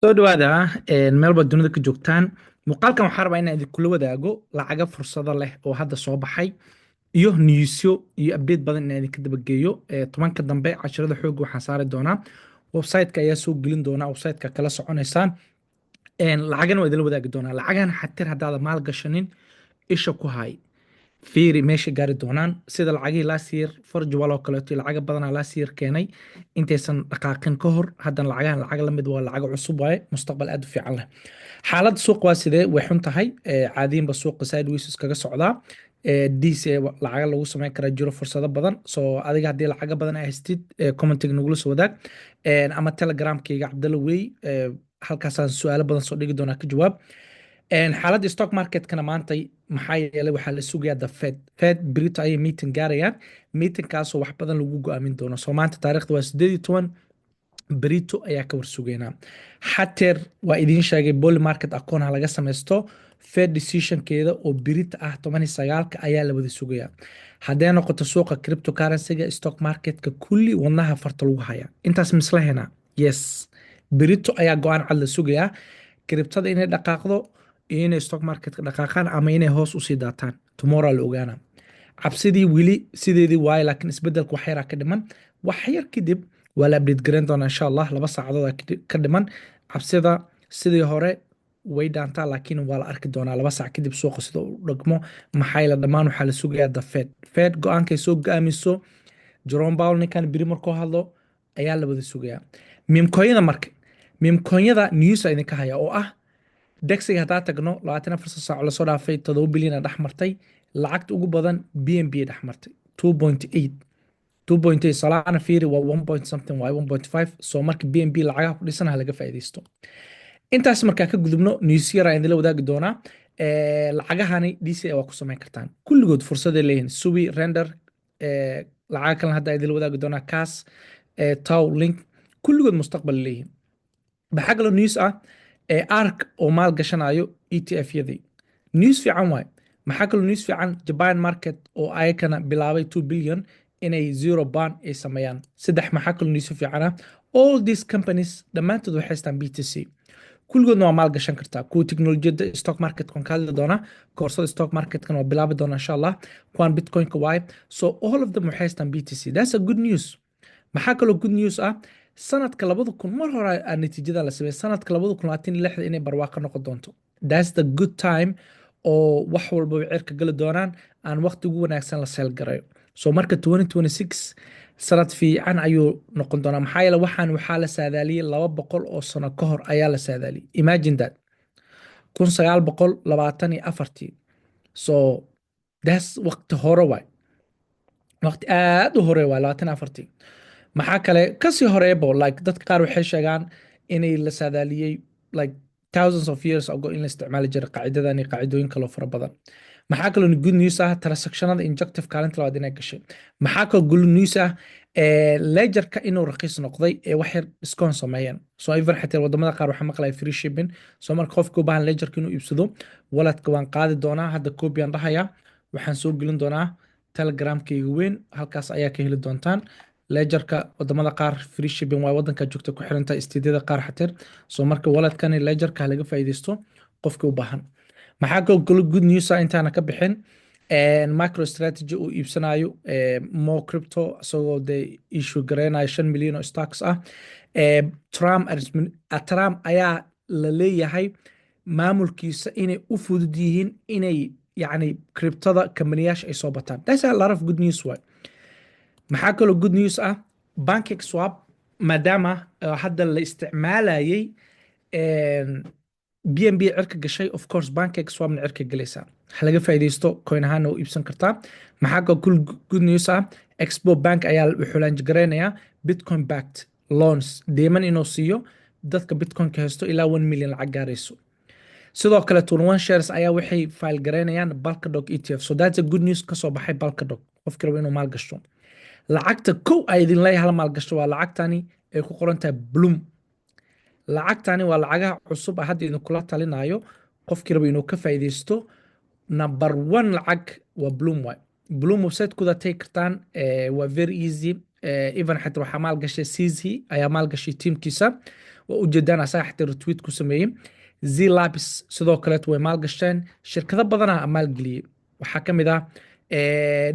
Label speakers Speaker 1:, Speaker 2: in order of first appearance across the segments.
Speaker 1: soo dhawaada meel baad dunida ka joogtaan. Muuqaalkan waxaan rabaa inaan idinkula wadaago lacaga fursado leh oo hadda soo baxay iyo newsyo iyo update badan inaan idinka dabageeyo. Tobanka dambe casharada xoogga waxaan saari doonaa website-ka ayaa soo gelin doonaa, website-ka kala soconaysaan. Lacagana waa idinla wadaagi doonaa. Lacagan xatir haddaada maal gashanin isha ku hay fiiri meesha gaari doonaan sida lacagihii last year forjuwal oo kaleeto iyo lacaga badanaa last year keenay intaysan dhaqaaqin ka hor. Haddana lacagahan lacag la mid waa lacago cusub waaye, mustaqbal aad u fiican leh. xaaladda suuqa waa sidee? way xun tahay. Caadiinba suuqa sideways iskaga socdaa. DC lacaga lagu samayn karaa jiro fursado badan. So adiga haddii lacaga badan ay haystid commentiga nagula soo wadaag. Ama telegramkayga Cabdalla Wey, halkaasaan su'aalo badan soo dhigi doonaa ka jawaab. xaaladda stock marketkana maantay maxaa yeelay waxaa la sugayaa the Fed Brito ayay meeting gaarayaan. Meetingkaasoo wax badan lagu go'aamin doono. So maanta taariikhda waa 18 Brito ayaa ka warsugeynaa. Xateer waa idiin sheegay bull market account ha laga samaysto. Fed decisionkeeda oo Brito ah 19 ayaa la wada sugayaa. Haddii noqoto suuqa cryptocurrency-ga stock marketka kulli wadnaha farta lagu hayaa. Intaas mislahena yes, Brito ayaa go'aan cad la sugayaa. Kriptada inay dhaqaaqdo iyo inay stock marketka dhaqaaqaan ama inay hoos u sii daataan tomorrow la ogaana. Cabsidii wili sideedii waaye, laakiin isbedelku wax yar ka dhiman. Wax yar kadib waa la update gareyn doonaa insha Allah. 2 saacadood ka dhiman. Cabsida sidii hore way dhaantaa, laakiin waa la arki doonaa 2 saac kadib suuqa sida uu dhaqmo. Maxay la dhamaan waxaa la sugayaa the Fed go'aankay soo go'aamiso. Jerome Powell ninkan biri markuu hadlo ayaa la wada sugayaa. Mimcoinada marka mimcoinada news idinka haya oo ah dexiga haddaa tagno 24 saac la soo dhaafay 7 bilyan dhex martay. Lacagta ugu badan BNB dhex martay 2.8 Solana fiiri waa 1 point something waa 1.5. So marka BNB lacagaha ku dhisan ha laga faa'iideysto. Intaas markaa ka gudubno news yar aan idinla wadaagi doonaa. Lacagahani DC waa ku samayn kartaan kulligood fursad ay leeyihiin. Subi render lacag kale hadda idinla wadaagi doonaa. Kaas Tau link kulligood mustaqbal leeyihiin. maxaa kaloo news ah ARK oo maal gashanayo ETF-yadii. News fiican waay. maxaa kaloo news fiican Japan market oo ayakana bilaabay 2 billion inay zero ban ay sameeyaan. Maxaa kaloo news fiican ah all these companies dhammaantood waxay haystaan BTC. kulligoodna waa maal gashan kartaa. kuwa teknolojiyadda stock market kan ka hadli doona, koorsada stock market kan waa bilaabi doona insha Allah. kuwan bitcoin ka waay. So all of them waxay haystaan BTC. That's a good news. maxaa kaloo good news ah sanadka 2000 mar hore aan natiijada la sameeyay sanadka 2026 inay barwaaqo noqon doonto. That's the good time oo wax walba cirka gali doonaan aan waqti ugu wanaagsan la seel garayo. So marka 2026 sanad fiican ayuu noqon doonaa. maxaa yeelay waxaa la saadaaliyay 200 oo sano ka hor ayaa la saadaaliyay. Imagine that 1924. So that's waqti hore waay. waqti aad u hore waay 24. maxaa kale kasii horeebo like dadka qaar waxay sheegaan inay la saadaaliyay like thousands of years ago in la isticmaali jiray qaacidadan iyo qaacidooyin kale oo fara badan. maxaa kaloo good news ah transactionada injective kaalinta labaad inay gashay. maxaa kaloo good news ah ledgerka inuu raqiis noqday ee wax yar discount sameeyeen. So even xataa wadamada qaar waxaa maqlay free shipping. So marka qofku u baahan ledgerka inuu iibsado walletka waan qaadi doonaa. hadda copy aan dhahayaa waxaan soo gelin doonaa telegramkayga weyn. halkaas ayaa ka heli doontaan ledgerka. wadamada qaar free shipping waa wadanka joogta ku xiranta istiidada qaar xatir. So marka walletkani ledgerka laga faa'iideysto qofkii u baahan. maxaa kaloo good news ah intaana ka bixin MicroStrategy uu iibsanayo more crypto isagoo de issue gareynayo 5 milyan oo stocks ah. Trump ayaa la leeyahay maamulkiisa inay u fudud yihiin inay yani cryptada kamaniyaasha ay soo bataan. That's a lot of good news way. maxaa kaloo good news ah PancakeSwap maadaama hadda la isticmaalayay BNB cirka gashay. of course PancakeSwapna cirka galaysa. waxa laga faa'iideysto coin ahaan oo iibsan kartaa. maxaa kaloo good news ah Expo Bank ayaa wuxuu laanjgareynayaa Bitcoin backed loans deeman inuu siiyo dadka Bitcoin ka haysto ilaa 1 million lacag gaarayso. sidoo kale 21 shares ayaa waxay file gareynayaan Polkadot ETF. So that's a good news ka soo baxay Polkadot qofkii rabo inuu maal gashto. lacagta kow ay idin leeyahay hal maal gashto waa lacagtani ay ku qoran tahay Bloom. lacagtani waa lacagaha cusub hadda idinkula talinayo qofkii rabo inuu ka faa'iideysto. number 1 lacag waa Bloom waay. Bloom website kuda take kartaan waa very easy. even xataa waxaa maalgashay CZ ayaa maalgashay tiimkiisa waa ujeedaan asaga xataa retweet ku sameeyey. Z Labs sidoo kaleeto way maalgasheen, shirkado badanaa maalgeliyey. waxaa ka mid ah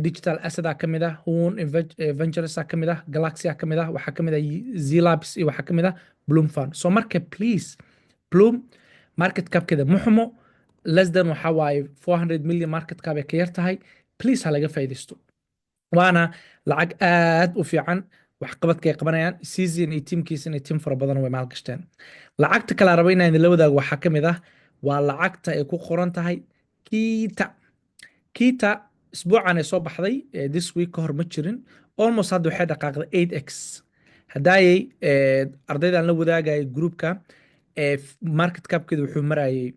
Speaker 1: Digital Asset ka mid ah, Hoon Ventures ka mid ah, Galaxy ka mid ah, waxaa ka mid ah Z Labs iyo waxaa ka mid ah Bloom Fund. So marka please Bloom market capkeeda ma xumo, less than waxaa waaye 400 million market cap ay ka yar tahay. Please ha laga faa'iidaysto, waana lacag aad u fiican. waxqabadka ay qabanayaan season iyo tiimkiisana tiim fara badan way maalgashteen. lacagta kale aan raba inaan idinla wadaago waxaa ka mid ah waa lacagta ay ku qoran tahay Kita. Kita isbuucan ay soo baxday this week ka hor ma jirin, almost hadda waxay dhaqaaqday 8x. haddaayay ardaydan la wadaagayay groupka market capkeedu wuxuu marayay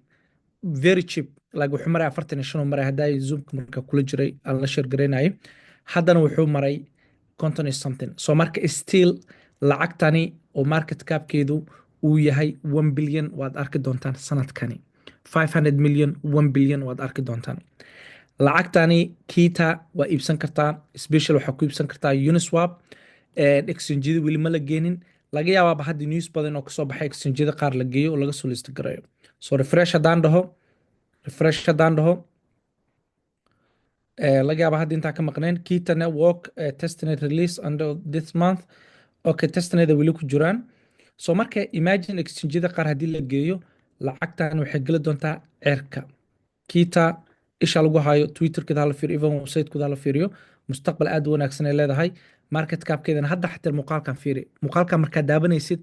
Speaker 1: very cheap, like wuxuu maray 45 maray haddaay zoomka marka kula jiray aan la share garaynayay. haddana wuxuu maray conton is something. So marka still lacagtani oo market capkeedu uu yahay 1 billion waad arki doontaan sanadkani, 500 million 1 billion waad arki doontaan. lacagtani Kita waa iibsan kartaa, special waxaa ku iibsan kartaa Uniswap. exchange-yada weli ma la geenin, laga yaabaaba hadda news badan oo kasoo baxay exchange-yada qaar la geeyo oo laga soo list gareeyo. So refresh haddaan dhaho laga yaaba hadda intaa ka maqneen Kita network testnet release under this month. Okay, testneda weli ku jiraan. So marka imagine exchange-yada qaar haddii la geeyo lacagtan waxay geli doontaa cirka. Kita isha lagu hayo, Twitterkeeda hala fiiriyo, even website-kooda hala fiiriyo, mustaqbal aad u wanaagsan ay leedahay. market capkeedana hadda xataa muuqaalkan fiiri, muuqaalkan markaad daabanaysid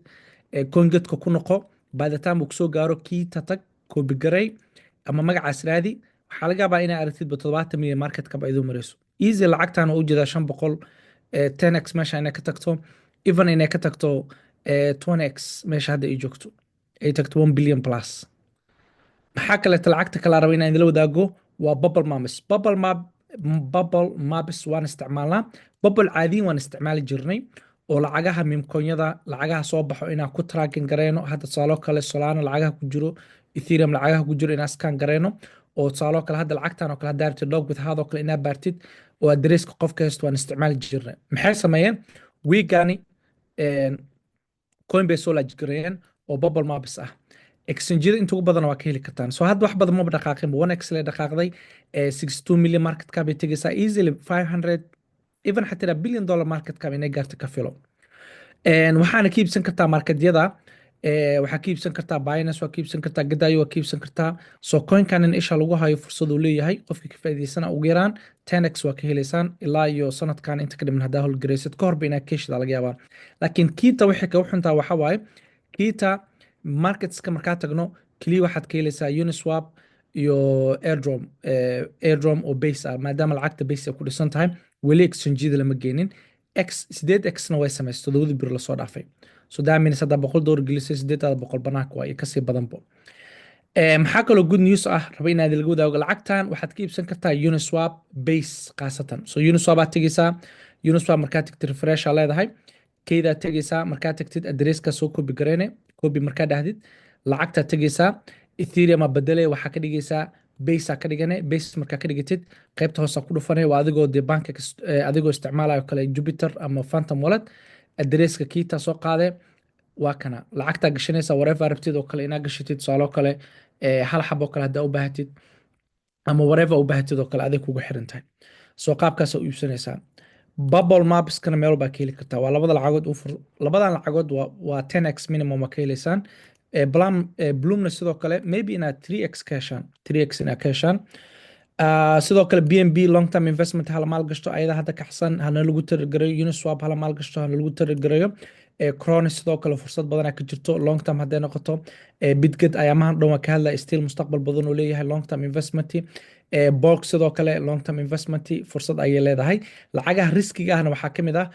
Speaker 1: coingetka ku noqo, by the time uu kusoo gaaro Kita tag copy garay ama magacaas raadi, waxaa laga yaabaa inaa aragtidba 70 milyan market cap ay iduu marayso easy. lacagtan oo ujeedaa 500 10x meesha inay ka tagto, even inay ka tagto 20x meesha hadda ay joogto, ay tagto 1 billion plus. maxaa kaleeto lacagta kala raba inaan idila wadaago waa Bubble Maps. Bubble Maps waan isticmaalnaa. Bubble caadiyin waan isticmaali jirnay oo lacagaha mimcoinyada lacagaha soo baxo inaan ku tracking gareyno. hadda tusaalo kale Solana lacagaha ku jiro, Ethereum lacagaha ku jiro inaan scan gareyno. oo tusaalo kale hadda lacagtan oo kale haddaa rabtid log with hadoo kale inaad baartid oo adresska qofka haysto waan isticmaali jirnay. maxay sameeyeen wiigani Coinbase soo laajgareeyeen oo Bubble Maps ah. exchange-yada inta ugu badan waa ka heli kartaan. So hadda wax badan maba dhaqaaqinba, 1x la dhaqaaqday 62 million market cap ay tegaysaa easily 500 even xataa billion dollar market cap inay gaarto ka filo. waxaana ka iibsan kartaa marketyada, waxaa ka iibsan kartaa Binance, waa ka iibsan kartaa Gadayo, waa ka iibsan kartaa. So coinkan in isha lagu hayo fursad uu leeyahay, qofkii ka faa'iidaysana ugu yaraan 10x waa ka helaysaan ilaa iyo sanadkan inta ka dhiman haddaa howlgaraysid ka horba inaad keeshida laga yaabaa. laakiin Kita waxay kaga xuntaa waxaa waaye Kita marketska markaa tagno keliya waxaad ka helaysaa Uniswap iyo airdrom oo base ah, maadaama lacagta base ay ku dhisan tahay. weli exchange-yada lama geenin. 8x-na way samaysay 7 bir lasoo dhaafay. So that means haddaa $100 gelisay 800 banaanka waa iyo kasii badanbo. maxaa kaloo good news ah raba inaad laga wadaago, lacagtan waxaad ka iibsan kartaa Uniswap base khaasatan. So Uniswap aad tegaysaa, Uniswap markaa tagtid refresh aa leedahay, keydaa tegaysaa, markaa tagtid adresska soo copy gareyne, copy markaa dhahdid lacagtaa tegaysaa. Ethereum aa bedelay, waxaa ka dhigaysaa base aa ka dhigane, base markaa ka dhigatid qaybta hoose ku dhufanay waa adigoo dee banka adigoo isticmaalayo kale Jupiter ama Phantom Wallet. adresska Kita soo qaade waa kana lacagtaa gashanaysaa whatever rabtid oo kale inaad gashatid, tusaalo kale hal xabo kale haddaa u baahatid ama whatever u baahatid oo kale adig kugu xiran tahay. soo qaabkaas u iibsanaysaa. Bubble Mapskana meel baa ka heli kartaa, waa labada lacagood labadan lacagood waa 10x minimum waa ka helaysaan. Bloomna sidoo kale maybe inaad 3x ka heshaan, 3x inaad ka heshaan. sidoo kale BNB long term investment hala maal gashto ayada hadda kaxsan hana lagu targareeyo. Uniswap hala maal gashto hana lagu targareeyo. Cronis sidoo kale fursad badan ka jirto long term hadday noqoto. Bitget ayaamahan dhan waa ka hadlaya still mustaqbal badan oo leeyahay long term investment. Borg sidoo kale long term investment fursad ayay leedahay. lacagaha riskiga ahna waxaa ka mid ah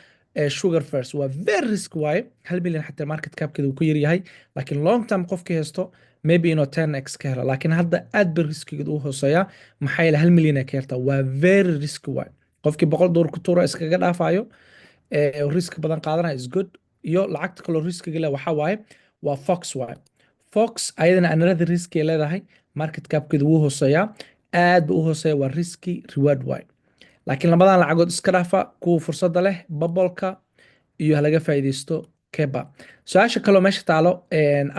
Speaker 1: Sugar First waa very risk waaye 1 billion xataa market capkeedu ku yar yahay, laakiin long term qofkii haysto maybe inuu 10x ka helo. laakiin hadda aad ba riskigeedu u hooseeyaa maxaa yeelay 1 milyan ka yarta waa very risk waaye. qofkii $100 ku tuuro iskaga dhaafayo risk badan qaadana is good. iyo lacagta kaloo riskiga leh waxaa waaye waa Fox waaye. Fox ayadana another risk ay leedahay, market capkeedu wuu hooseeyaa, aad ba u hooseeya, waa risky reward waaye. laakiin labadan lacagood iska dhaafa kuwa fursadda leh Bubble-ka iyo halaga faa'iidaysto keba. Su-aasha kaloo meesha taalo,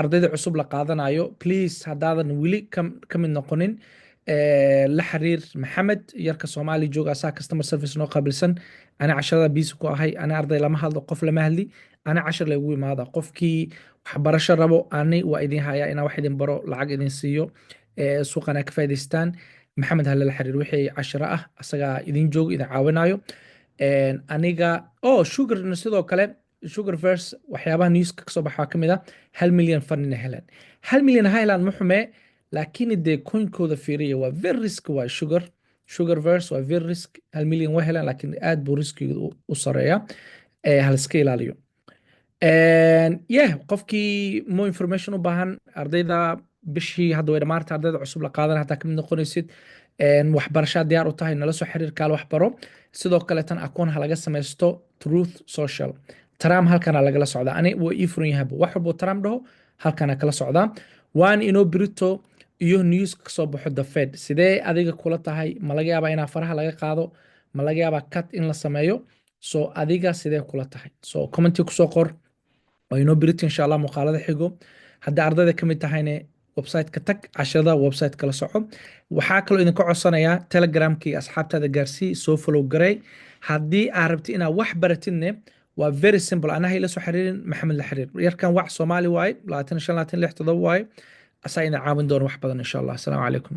Speaker 1: ardayda cusub la qaadanayo, please haddaadan weli ka mid noqonin, la xiriir maxamed, yarka soomaali jooga, asaa customer service noo qaabilsan. ana casharada biisi ku ahay, ana arday lama hadlo, qof lama hadli, ana cashar laygu imaada. qofkii waxbarasho rabo ani waa idin hayaa inaa wax idin baro, lacag idin siiyo, suuqana ka faa'iidaystaan. maxamed hala la xiriir wixii casharo ah, asagaa idin joogo, idin caawinayo. aniga sugarna sidoo kale, sugar verse waxyaabaha newska kasoo baxa waxaa ka mid ah 1 milyan fan inay heleen. 1 milyan ha helaan ma xume, laakiin dee coinkooda fiiriya waa very risk. waa sugar verse waa very risk. 1 milyan waa helaan, laakiin aad buu riskiga u sareeya. haliska ilaaliyo. qofkii more information u baahan, ardayda bishii hadda way dhamaarta, ardayda cusub la qaadan hataa kamid noqonaysid, waxbarashaa diyaar u tahay, nala soo xiriir kaal waxbaro. sidoo kale tan akoon ha laga samaysto truth social. Trump halkana lagala socdaa, ani waa ii furan yahay wax walbo Trump dhaho halkana kala socdaa. waan inoo birito iyo news ka soo baxo the Fed, sidee adiga kula tahay? ma laga yaabaa inaa faraha laga qaado? ma laga yaabaa cut in la sameeyo? so adiga sidee kula tahay? so commenti kusoo qor, waa inoo birito insha allah muuqaalada xigo. haddii ardayda ka mid tahayne website-ka tag, casharada website kala soco. waxaa kaloo idinka codsanayaa telegramkii asxaabtaada gaarsii, soo follow garay. haddii aad rabti inaad wax baratidne waa very simple, anaha ila soo xiriirin, maxamed la xiriir. yarkan wax soomaali waaye 25 26 7 waaye, asaa idin caawin doona wax badan insha allah. asalaamu calaykum.